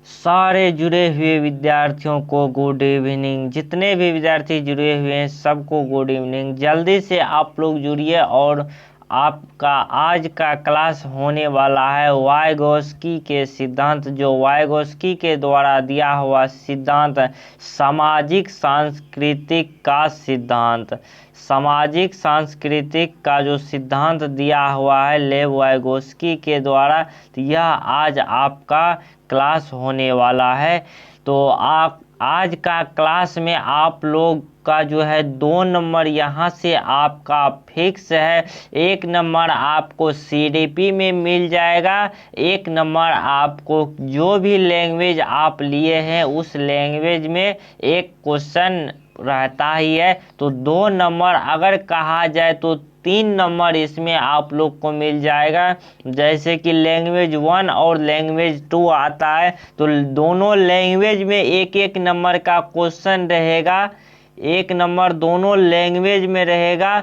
सारे जुड़े हुए विद्यार्थियों को गुड इवनिंग। जितने भी विद्यार्थी जुड़े हुए हैं सबको गुड इवनिंग। जल्दी से आप लोग जुड़िए और आपका आज का क्लास होने वाला है वाइगोस्की के सिद्धांत, जो वाइगोस्की के द्वारा दिया हुआ सिद्धांत सामाजिक सांस्कृतिक का सिद्धांत। सामाजिक सांस्कृतिक का जो सिद्धांत दिया हुआ है लेव वाइगोस्की के द्वारा, तो यह आज आपका क्लास होने वाला है। तो आप आज का क्लास में आप लोग का जो है 2 नंबर यहाँ से आपका फिक्स है। 1 नंबर आपको सीडीपी में मिल जाएगा। 1 नंबर आपको जो भी लैंग्वेज आप लिए हैं उस लैंग्वेज में एक क्वेश्चन रहता ही है। तो 2 नंबर अगर कहा जाए तो 3 नंबर इसमें आप लोग को मिल जाएगा। जैसे कि लैंग्वेज 1 और लैंग्वेज 2 आता है, तो दोनों लैंग्वेज में 1-1 नंबर का क्वेश्चन रहेगा। 1 नंबर दोनों लैंग्वेज में रहेगा।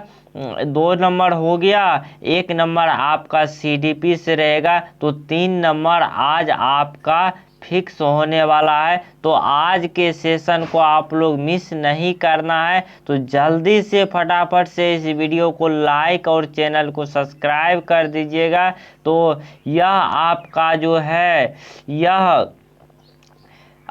2 नंबर हो गया। 1 नंबर आपका सीडीपी से रहेगा। तो 3 नंबर आज आपका फिक्स होने वाला है। तो आज के सेशन को आप लोग मिस नहीं करना है। तो जल्दी से फटाफट से इस वीडियो को लाइक और चैनल को सब्सक्राइब कर दीजिएगा। तो यह आपका जो है यह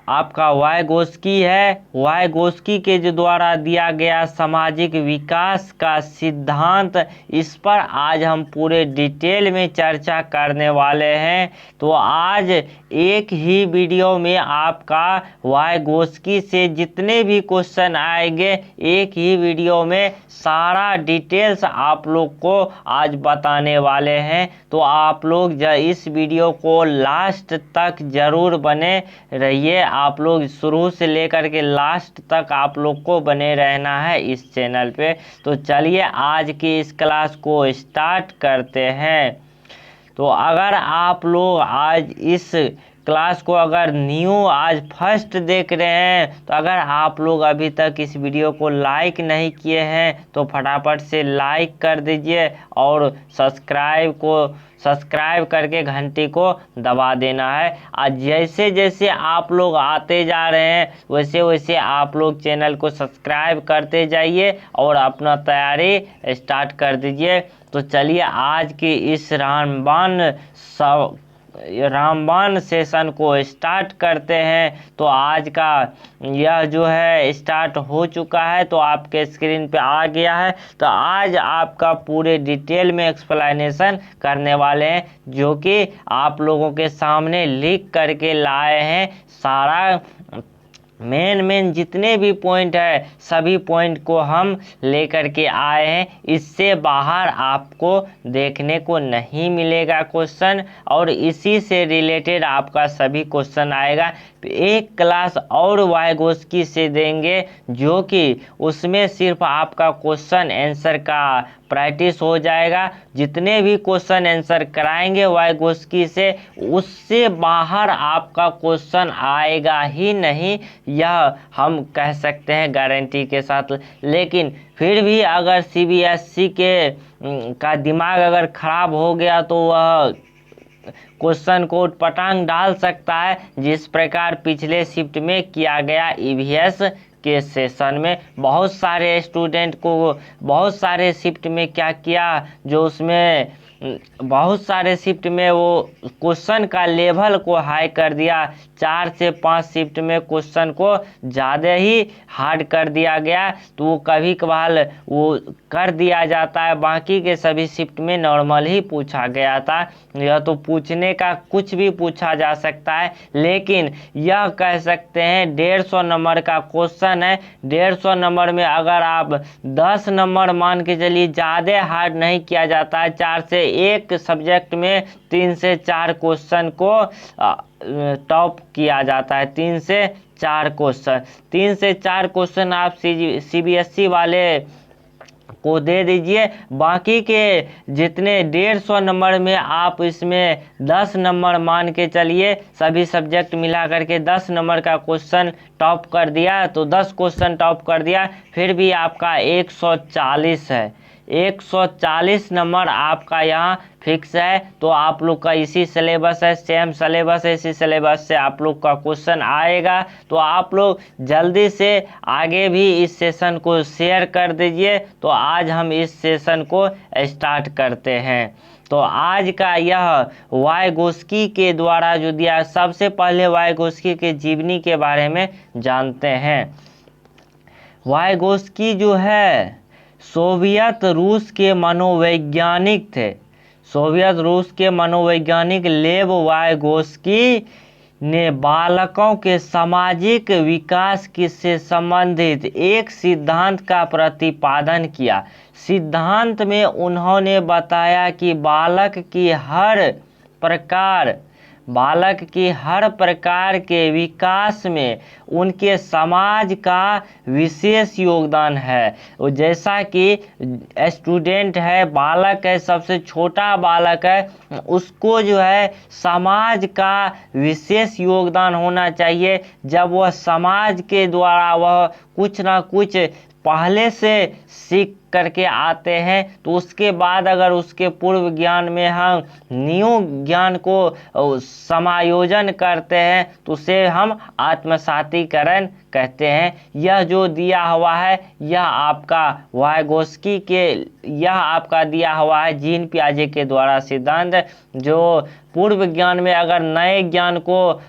आपका वाइगोस्की है। वाइगोस्की के जो द्वारा दिया गया सामाजिक विकास का सिद्धांत, इस पर आज हम पूरे डिटेल में चर्चा करने वाले हैं। तो आज एक ही वीडियो में आपका वाइगोस्की से जितने भी क्वेश्चन आएंगे, एक ही वीडियो में सारा डिटेल्स आप लोग को आज बताने वाले हैं। तो आप लोग इस वीडियो को लास्ट तक जरूर बने रहिए। आप लोग शुरू से लेकर के लास्ट तक आप लोग को बने रहना है इस चैनल पे। तो चलिए आज की इस क्लास को स्टार्ट करते हैं। तो अगर आप लोग आज इस क्लास को अगर न्यू आज फर्स्ट देख रहे हैं, तो अगर आप लोग अभी तक इस वीडियो को लाइक नहीं किए हैं तो फटाफट से लाइक कर दीजिए और सब्सक्राइब करके घंटी को दबा देना है। आज जैसे जैसे आप लोग आते जा रहे हैं वैसे वैसे आप लोग चैनल को सब्सक्राइब करते जाइए और अपना तैयारी स्टार्ट कर दीजिए। तो चलिए आज की इस रामबाण सेशन को स्टार्ट करते हैं। तो आज का यह जो है स्टार्ट हो चुका है, तो आपके स्क्रीन पे आ गया है। तो आज आपका पूरे डिटेल में एक्सप्लेनेशन करने वाले हैं, जो कि आप लोगों के सामने लिख करके लाए हैं। सारा मेन जितने भी पॉइंट है सभी पॉइंट को हम लेकर के आए हैं। इससे बाहर आपको देखने को नहीं मिलेगा क्वेश्चन, और इसी से रिलेटेड आपका सभी क्वेश्चन आएगा। एक क्लास और वाइगोस्की से देंगे, जो कि उसमें सिर्फ आपका क्वेश्चन आंसर का प्रैक्टिस हो जाएगा। जितने भी क्वेश्चन आंसर कराएंगे वाइगोस्की से, उससे बाहर आपका क्वेश्चन आएगा ही नहीं, यह हम कह सकते हैं गारंटी के साथ। लेकिन फिर भी अगर सीबीएसई का दिमाग अगर खराब हो गया तो वह क्वेश्चन को पटांग डाल सकता है, जिस प्रकार पिछले शिफ्ट में किया गया ईवीएस के सेशन में। बहुत सारे स्टूडेंट को बहुत सारे शिफ्ट में क्या किया, जो उसमें बहुत सारे शिफ्ट में वो क्वेश्चन का लेवल को हाई कर दिया। 4 से 5 शिफ्ट में क्वेश्चन को ज़्यादा ही हार्ड कर दिया गया, तो वो कभी कभार वो कर दिया जाता है। बाकी के सभी शिफ्ट में नॉर्मल ही पूछा गया था। यह तो पूछने का कुछ भी पूछा जा सकता है, लेकिन यह कह सकते हैं 150 नंबर का क्वेश्चन है। 150 नंबर में अगर आप 10 नंबर मान के चलिए, ज़्यादा हार्ड नहीं किया जाता है। 4 से 1 सब्जेक्ट में 3 से 4 क्वेश्चन को टॉप किया जाता है। 3 से 4 क्वेश्चन आप सीबीएसई वाले को दे दीजिए। बाकी के जितने 150 नंबर में आप इसमें 10 नंबर मान के चलिए, सभी सब्जेक्ट मिला करके 10 नंबर का क्वेश्चन टॉप कर दिया, तो 10 क्वेश्चन टॉप कर दिया, फिर भी आपका 140 है। 140 नंबर आपका यहाँ फिक्स है। तो आप लोग का इसी सिलेबस है, सेम सिलेबस है, इसी सिलेबस से आप लोग का क्वेश्चन आएगा। तो आप लोग जल्दी से आगे भी इस सेशन को शेयर कर दीजिए। तो आज हम इस सेशन को स्टार्ट करते हैं। तो आज का यह वाइगोस्की के द्वारा जो दिया, सबसे पहले वाइगोस्की के जीवनी के बारे में जानते हैं। वाइगोस्की जो है सोवियत रूस के मनोवैज्ञानिक थे। सोवियत रूस के मनोवैज्ञानिक लेव वाइगोस्की ने बालकों के सामाजिक विकास से संबंधित एक सिद्धांत का प्रतिपादन किया। सिद्धांत में उन्होंने बताया कि बालक की हर प्रकार के विकास में उनके समाज का विशेष योगदान है। जैसा कि स्टूडेंट है, बालक है, सबसे छोटा बालक है, उसको जो है समाज का विशेष योगदान होना चाहिए। जब वह समाज के द्वारा वह कुछ ना कुछ पहले से सीख करके आते हैं, तो उसके बाद अगर उसके पूर्व ज्ञान में हम न्यू ज्ञान को समायोजन करते हैं तो उसे हम आत्मसातीकरण कहते हैं। यह जो दिया हुआ है यह आपका वाइगोस्की के दिया हुआ है जीन पियाजे के द्वारा सिद्धांत, जो पूर्व ज्ञान में अगर नए ज्ञान को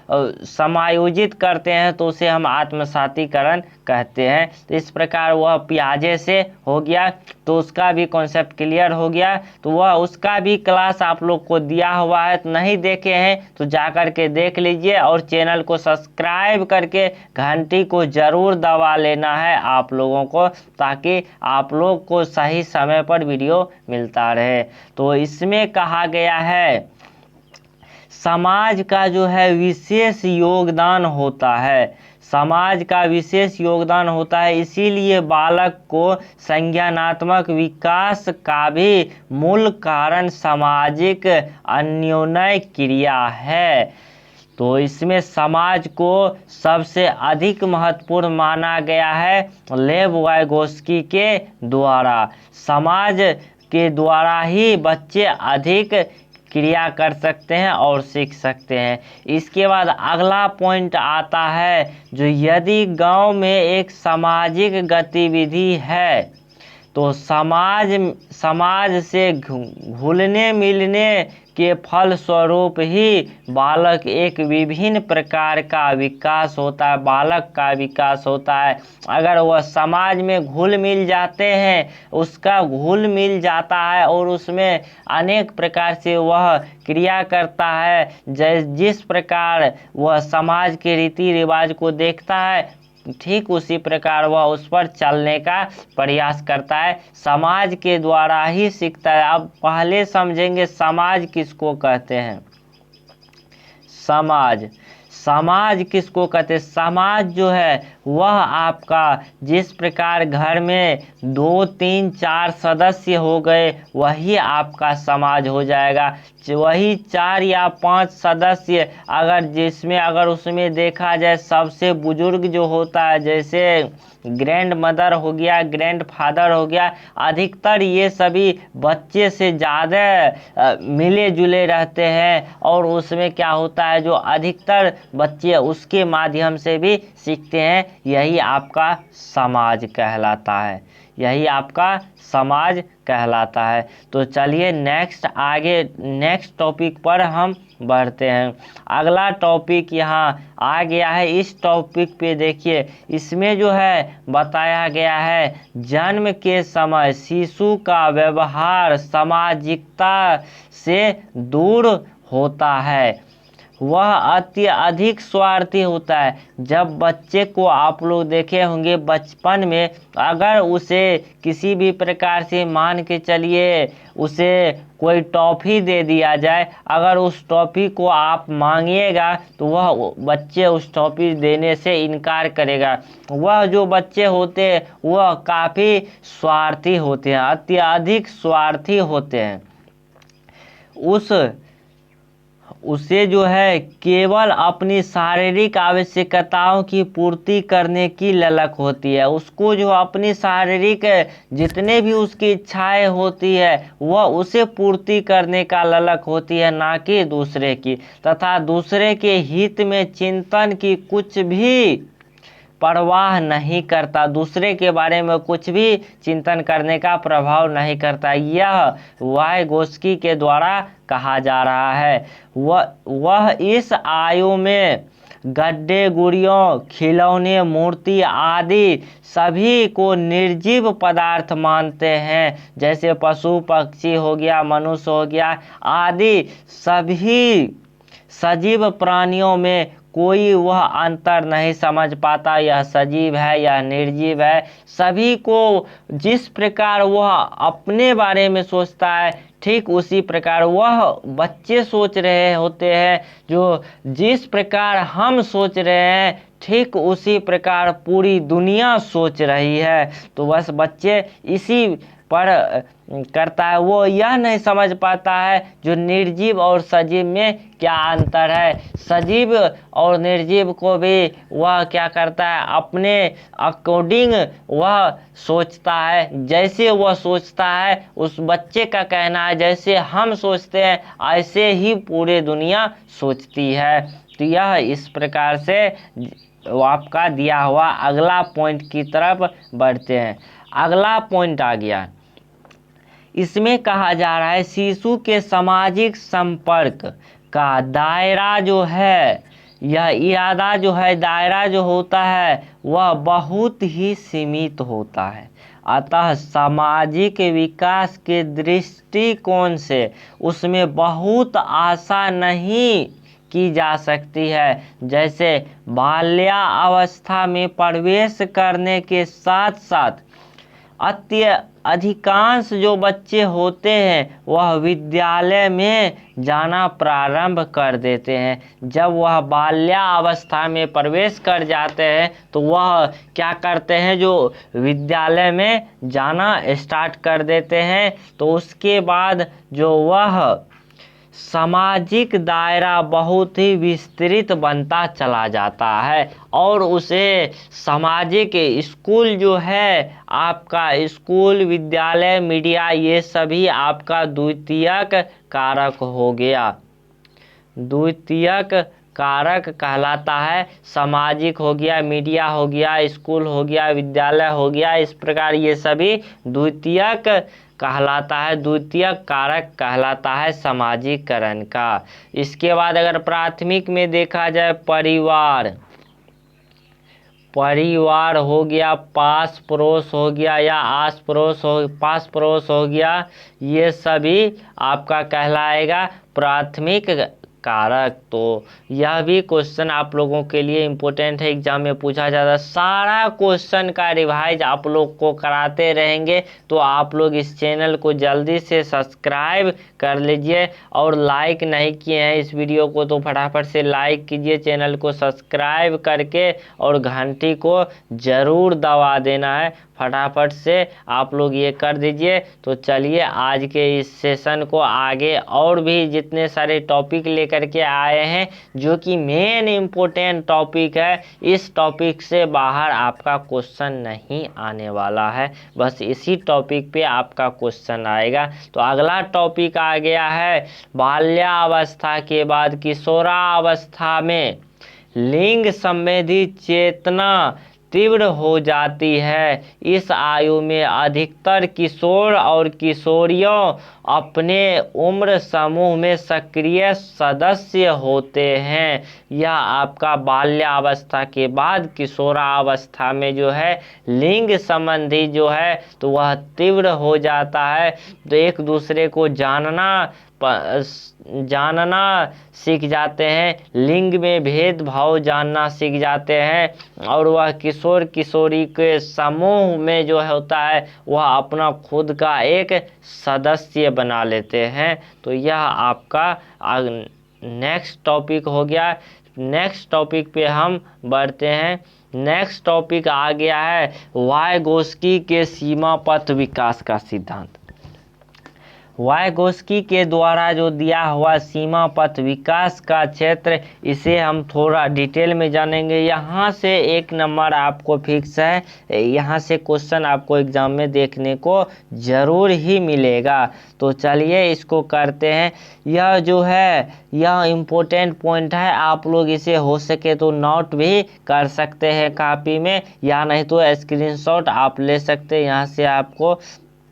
समायोजित करते हैं तो उसे हम आत्मसातीकरण कहते हैं। तो इस प्रकार वह पियाजे से हो गया, तो उसका भी कॉन्सेप्ट क्लियर हो गया। तो वह उसका भी क्लास आप लोग को दिया हुआ है, तो नहीं देखे हैं तो जा कर के देख लीजिए, और चैनल को सब्सक्राइब करके घंटी को ज़रूर दबा लेना है आप लोगों को, ताकि आप लोग को सही समय पर वीडियो मिलता रहे। तो इसमें कहा गया है समाज का जो है विशेष योगदान होता है, समाज का विशेष योगदान होता है, इसीलिए बालक को संज्ञानात्मक विकास का भी मूल कारण सामाजिक अन्योन्य क्रिया है। तो इसमें समाज को सबसे अधिक महत्वपूर्ण माना गया है लेव वाइगोस्की के द्वारा। समाज के द्वारा ही बच्चे अधिक क्रिया कर सकते हैं और सीख सकते हैं। इसके बाद अगला पॉइंट आता है, जो यदि गांव में एक सामाजिक गतिविधि है तो समाज से घुलने मिलने के फल स्वरूप ही बालक एक विभिन्न प्रकार का विकास होता है, बालक का विकास होता है। अगर वह समाज में घुल मिल जाते हैं, उसका घुल मिल जाता है और उसमें अनेक प्रकार से वह क्रिया करता है, जिस प्रकार वह समाज के रीति रिवाज को देखता है, ठीक उसी प्रकार वह उस पर चलने का प्रयास करता है। समाज के द्वारा ही सीखता है। अब पहले समझेंगे समाज किसको कहते हैं। समाज किसको कहते हैं? समाज जो है वह आपका जिस प्रकार घर में 2, 3, 4 सदस्य हो गए वही आपका समाज हो जाएगा। वही 4 या 5 सदस्य अगर उसमें देखा जाए सबसे बुजुर्ग जो होता है, जैसे ग्रैंड मदर हो गया, ग्रैंड फादर हो गया, अधिकतर ये सभी बच्चे से ज़्यादा मिले जुले रहते हैं, और उसमें क्या होता है जो अधिकतर बच्चे उसके माध्यम से भी सीखते हैं। यही आपका समाज कहलाता है, यही आपका समाज कहलाता है। तो चलिए नेक्स्ट टॉपिक पर हम बढ़ते हैं। अगला टॉपिक यहाँ आ गया है। इस टॉपिक पे देखिए, इसमें जो है बताया गया है जन्म के समय शिशु का व्यवहार सामाजिकता से दूर होता है, वह अत्यधिक स्वार्थी होता है। जब बच्चे को आप लोग देखे होंगे बचपन में, अगर उसे किसी भी प्रकार से मान के चलिए उसे कोई टॉफ़ी दे दिया जाए, अगर उस टॉफ़ी को आप मांगिएगा तो वह बच्चे उस टॉफ़ी देने से इनकार करेगा। वह जो बच्चे होते हैं वह काफ़ी स्वार्थी होते हैं, अत्यधिक स्वार्थी होते हैं। उसे जो है केवल अपनी शारीरिक आवश्यकताओं की पूर्ति करने की ललक होती है। उसको जो अपनी शारीरिक जितने भी उसकी इच्छाएं होती है वह उसे पूर्ति करने का ललक होती है, ना कि दूसरे की, तथा दूसरे के हित में चिंतन की कुछ भी परवाह नहीं करता, दूसरे के बारे में कुछ भी चिंतन करने का प्रभाव नहीं करता। यह वाइगोत्स्की के द्वारा कहा जा रहा है। वह इस आयु में गड्ढे गुड़ियों, खिलौने, मूर्ति आदि सभी को निर्जीव पदार्थ मानते हैं, जैसे पशु पक्षी हो गया, मनुष्य हो गया आदि सभी सजीव प्राणियों में कोई वह अंतर नहीं समझ पाता, यह सजीव है यह निर्जीव है। सभी को जिस प्रकार वह अपने बारे में सोचता है ठीक उसी प्रकार वह बच्चे सोच रहे होते हैं, जो जिस प्रकार हम सोच रहे हैं ठीक उसी प्रकार पूरी दुनिया सोच रही है। तो बस बच्चे इसी पर करता है, वो यह नहीं समझ पाता है जो निर्जीव और सजीव में क्या अंतर है। सजीव और निर्जीव को भी वह क्या करता है, अपने अकॉर्डिंग वह सोचता है, जैसे वह सोचता है उस बच्चे का कहना है जैसे हम सोचते हैं ऐसे ही पूरे दुनिया सोचती है। तो यह इस प्रकार से आपका दिया हुआ अगला पॉइंट की तरफ बढ़ते हैं। अगला पॉइंट आ गया, इसमें कहा जा रहा है शिशु के सामाजिक संपर्क का दायरा जो है, यह इरादा जो है दायरा जो होता है वह बहुत ही सीमित होता है। अतः सामाजिक विकास के दृष्टिकोण से उसमें बहुत आशा नहीं की जा सकती है। जैसे बाल्यावस्था में प्रवेश करने के साथ साथ अधिकांश जो बच्चे होते हैं वह विद्यालय में जाना प्रारंभ कर देते हैं। जब वह बाल्यावस्था में प्रवेश कर जाते हैं तो वह क्या करते हैं, जो विद्यालय में जाना स्टार्ट कर देते हैं। तो उसके बाद जो वह सामाजिक दायरा बहुत ही विस्तृत बनता चला जाता है और उसे सामाजिक स्कूल जो है आपका स्कूल, विद्यालय, मीडिया ये सभी आपका द्वितीयक कारक हो गया, द्वितीयक कारक कहलाता है। सामाजिक हो गया, मीडिया हो गया, स्कूल हो गया, विद्यालय हो गया, इस प्रकार ये सभी द्वितीयक कहलाता है, द्वितीयक कारक कहलाता है सामाजिकरण का। इसके बाद अगर प्राथमिक में देखा जाए परिवार हो गया, पास पड़ोस हो गया या पास पड़ोस हो गया, ये सभी आपका कहलाएगा प्राथमिक कारक। तो यह भी क्वेश्चन आप लोगों के लिए इम्पोर्टेंट है, एग्जाम में पूछा जाता है। सारा क्वेश्चन का रिवाइज आप लोग को कराते रहेंगे, तो आप लोग इस चैनल को जल्दी से सब्सक्राइब कर लीजिए और लाइक नहीं किए हैं इस वीडियो को तो फटाफट से लाइक कीजिए, चैनल को सब्सक्राइब करके और घंटी को ज़रूर दबा देना है, फटाफट से आप लोग ये कर दीजिए। तो चलिए आज के इस सेशन को आगे और भी जितने सारे टॉपिक लेकर के आए हैं जो कि मेन इम्पोर्टेंट टॉपिक है, इस टॉपिक से बाहर आपका क्वेश्चन नहीं आने वाला है, बस इसी टॉपिक पे आपका क्वेश्चन आएगा। तो अगला टॉपिक आ गया है बाल्यावस्था के बाद किशोरावस्था में लिंग संबंधी चेतना तीव्र हो जाती है। इस आयु में अधिकतर किशोर और किशोरियों अपने उम्र समूह में सक्रिय सदस्य होते हैं। यह आपका बाल्यावस्था के बाद किशोरावस्था में जो है लिंग संबंधी जो है तो वह तीव्र हो जाता है। तो एक दूसरे को जानना सीख जाते हैं, लिंग में भेदभाव जानना सीख जाते हैं और वह किशोर किशोरी के समूह में जो होता है वह अपना खुद का एक सदस्य बना लेते हैं। तो यह आपका नेक्स्ट टॉपिक हो गया। नेक्स्ट टॉपिक पे हम बढ़ते हैं। नेक्स्ट टॉपिक आ गया है वाइगोत्स्की के सीमा पथ विकास का सिद्धांत। वाइगोस्की के द्वारा जो दिया हुआ सीमा पथ विकास का क्षेत्र, इसे हम थोड़ा डिटेल में जानेंगे। यहाँ से 1 नंबर आपको फिक्स है, यहाँ से क्वेश्चन आपको एग्जाम में देखने को जरूर ही मिलेगा। तो चलिए इसको करते हैं। यह जो है यह इम्पोर्टेंट पॉइंट है, आप लोग इसे हो सके तो नोट भी कर सकते हैं कॉपी में, या नहीं तो स्क्रीनशॉट आप ले सकते हैं। यहाँ से आपको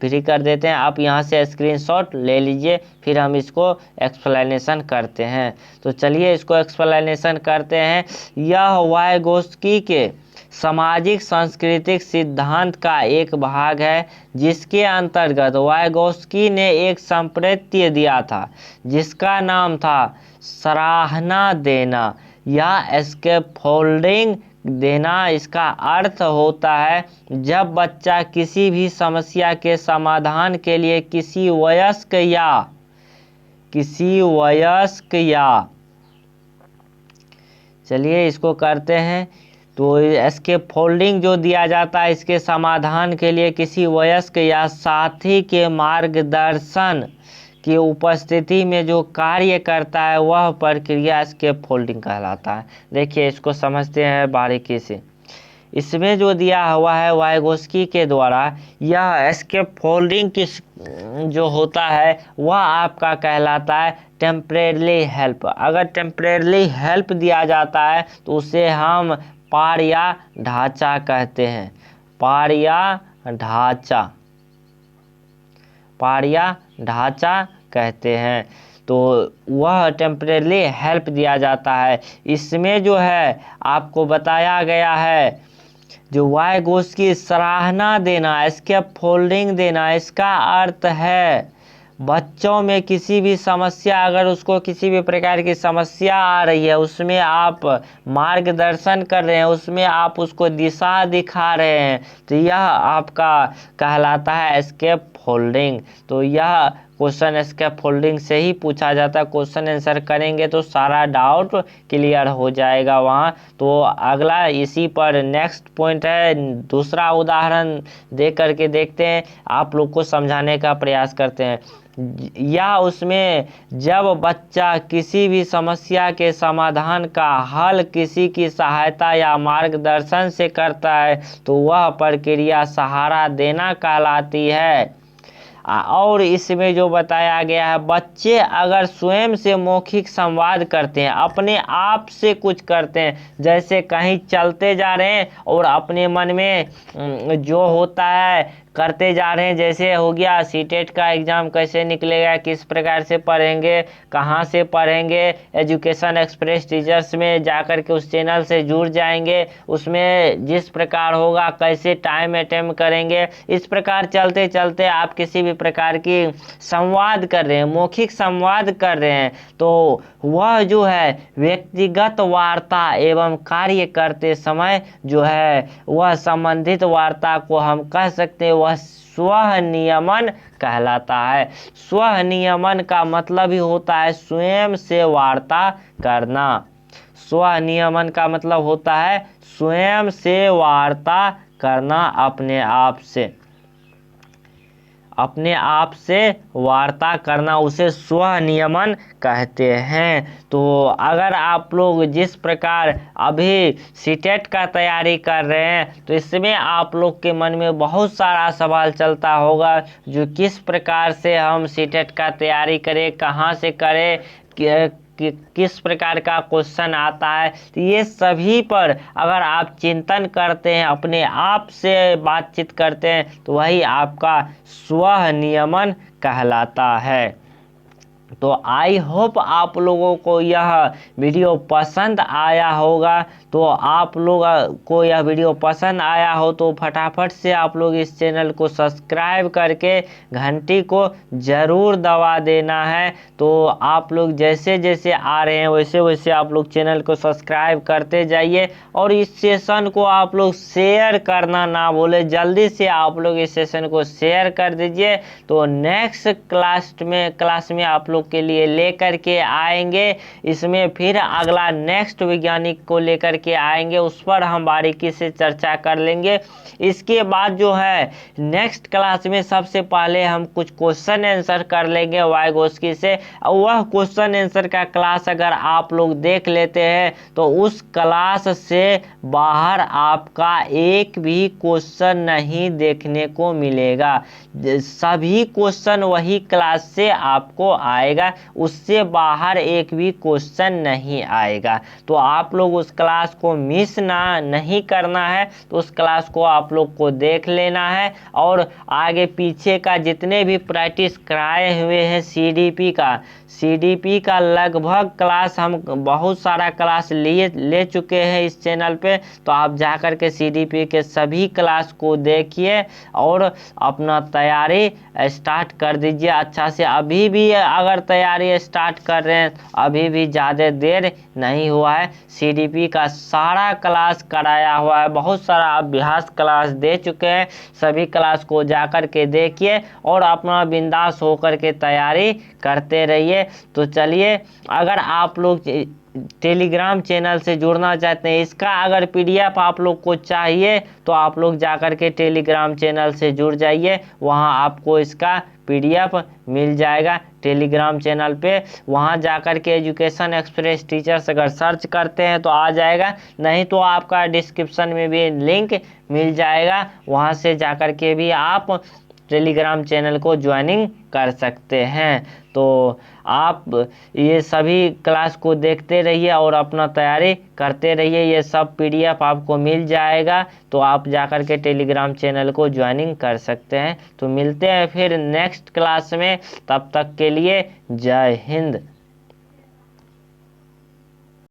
फ्री कर देते हैं, आप यहाँ से स्क्रीनशॉट ले लीजिए, फिर हम इसको एक्सप्लेनेशन करते हैं। तो चलिए इसको एक्सप्लेनेशन करते हैं। यह वाइगोस्की के सामाजिक सांस्कृतिक सिद्धांत का एक भाग है, जिसके अंतर्गत वाइगोस्की ने एक संप्रत्यय दिया था जिसका नाम था सराहना देना या स्कैफोल्डिंग देना। इसका अर्थ होता है जब बच्चा किसी भी समस्या के समाधान के लिए किसी वयस्क या चलिए इसको करते हैं। तो स्कैफोल्डिंग जो दिया जाता है, इसके समाधान के लिए किसी वयस्क या साथी के मार्गदर्शन की उपस्थिति में जो कार्य करता है वह प्रक्रिया स्कैफोल्डिंग कहलाता है। देखिए इसको समझते हैं बारीकी से। इसमें जो दिया हुआ है वाइगोस्की के द्वारा, यह स्कैफोल्डिंग की जो होता है वह आपका कहलाता है टेम्परेरी हेल्प। अगर टेम्परेरी हेल्प दिया जाता है तो उसे हम पार या ढांचा कहते हैं। पार या ढांचा कहते हैं। तो वह टेम्परेरी हेल्प दिया जाता है। इसमें जो है आपको बताया गया है, जो वाइगोस्की सराहना देना, स्कैफोल्डिंग देना, इसका अर्थ है बच्चों में किसी भी समस्या, अगर उसको किसी भी प्रकार की समस्या आ रही है, उसमें आप मार्गदर्शन कर रहे हैं, उसमें आप उसको दिशा दिखा रहे हैं, तो यह आपका कहलाता है स्कैफोल्डिंग। तो यह क्वेश्चन स्कैफोल्डिंग से ही पूछा जाता है। क्वेश्चन आंसर करेंगे तो सारा डाउट क्लियर हो जाएगा वहाँ। तो अगला इसी पर नेक्स्ट पॉइंट है, दूसरा उदाहरण दे करके देखते हैं, आप लोग को समझाने का प्रयास करते हैं। या उसमें जब बच्चा किसी भी समस्या के समाधान का हल किसी की सहायता या मार्गदर्शन से करता है तो वह प्रक्रिया सहारा देना कहलाती है। और इसमें जो बताया गया है, बच्चे अगर स्वयं से मौखिक संवाद करते हैं, अपने आप से कुछ करते हैं, जैसे कहीं चलते जा रहे हैं और अपने मन में जो होता है करते जा रहे हैं, जैसे हो गया सीटेट का एग्ज़ाम कैसे निकलेगा, किस प्रकार से पढ़ेंगे, कहाँ से पढ़ेंगे, एजुकेशन एक्सप्रेस टीचर्स में जाकर के उस चैनल से जुड़ जाएंगे, उसमें जिस प्रकार होगा कैसे टाइम अटेम्प्ट करेंगे, इस प्रकार चलते चलते आप किसी भी प्रकार की संवाद कर रहे हैं, मौखिक संवाद कर रहे हैं, तो वह जो है व्यक्तिगत वार्ता एवं कार्य करते समय जो है वह संबंधित वार्ता को हम कह सकते हैं वह स्वनियमन कहलाता है। स्वनियमन का मतलब ही होता है स्वयं से वार्ता करना। स्वनियमन का मतलब होता है स्वयं से वार्ता करना, अपने आप से वार्ता करना, उसे स्वनियमन कहते हैं। तो अगर आप लोग जिस प्रकार अभी सीटेट का तैयारी कर रहे हैं तो इसमें आप लोग के मन में बहुत सारा सवाल चलता होगा, जो किस प्रकार से हम सीटेट का तैयारी करें, कहाँ से करें, किस प्रकार का क्वेश्चन आता है। तो ये सभी पर अगर आप चिंतन करते हैं, अपने आप से बातचीत करते हैं, तो वही आपका स्वनियमन कहलाता है। तो आई होप आप लोगों को यह वीडियो पसंद आया होगा। तो आप लोग को यह वीडियो पसंद आया हो तो फटाफट से आप लोग इस चैनल को सब्सक्राइब करके घंटी को ज़रूर दबा देना है। तो आप लोग जैसे जैसे आ रहे हैं वैसे वैसे आप लोग चैनल को सब्सक्राइब करते जाइए, और इस सेशन को आप लोग शेयर करना ना भूले, जल्दी से आप लोग इस सेशन को शेयर कर दीजिए। तो नेक्स्ट क्लास में आप लोग लोग के लिए लेकर के आएंगे। इसमें फिर अगला नेक्स्ट वैज्ञानिक को लेकर के आएंगे, उस पर हम बारीकी से चर्चा कर लेंगे। इसके बाद जो है नेक्स्ट क्लास में सबसे पहले हम कुछ क्वेश्चन आंसर कर लेंगे वाइगोत्स्की से। वह क्वेश्चन आंसर का क्लास अगर आप लोग देख लेते हैं तो उस क्लास से बाहर आपका एक भी क्वेश्चन नहीं देखने को मिलेगा। सभी क्वेश्चन वही क्लास से आपको आएगा, उससे बाहर एक भी क्वेश्चन नहीं आएगा। तो आप लोग उस क्लास को मिस नहीं करना है, तो उस क्लास को आप लोग को देख लेना है। और आगे पीछे का जितने भी प्रैक्टिस कराए हुए हैं सीडीपी का लगभग क्लास हम बहुत सारा क्लास ले चुके हैं इस चैनल पे। तो आप जाकर के सीडीपी के सभी क्लास को देखिए और अपना तैयारी स्टार्ट कर दीजिए अच्छा से। अभी भी अगर तैयारी स्टार्ट कर रहे हैं, अभी भी ज़्यादा देर नहीं हुआ है। सीडीपी का सारा क्लास कराया हुआ है, बहुत सारा अभ्यास क्लास दे चुके हैं। सभी क्लास को जाकर के देखिए और अपना बिंदास होकर के तैयारी करते रहिए। तो चलिए, अगर आप लोग टेलीग्राम चैनल से जुड़ना चाहते हैं, इसका अगर पीडीएफ आप लोग को चाहिए तो आप लोग जाकर के टेलीग्राम चैनल से जुड़ जाइए, वहां आपको इसका पीडीएफ मिल जाएगा टेलीग्राम चैनल पे। वहां जाकर के एजुकेशन एक्सप्रेस टीचर्स अगर सर्च करते हैं तो आ जाएगा, नहीं तो आपका डिस्क्रिप्शन में भी लिंक मिल जाएगा, वहां से जाकर के भी आप टेलीग्राम चैनल को ज्वाइनिंग कर सकते हैं। तो आप ये सभी क्लास को देखते रहिए और अपना तैयारी करते रहिए। ये सब पीडीएफ आपको मिल जाएगा, तो आप जाकर के टेलीग्राम चैनल को ज्वाइनिंग कर सकते हैं। तो मिलते हैं फिर नेक्स्ट क्लास में, तब तक के लिए जय हिंद।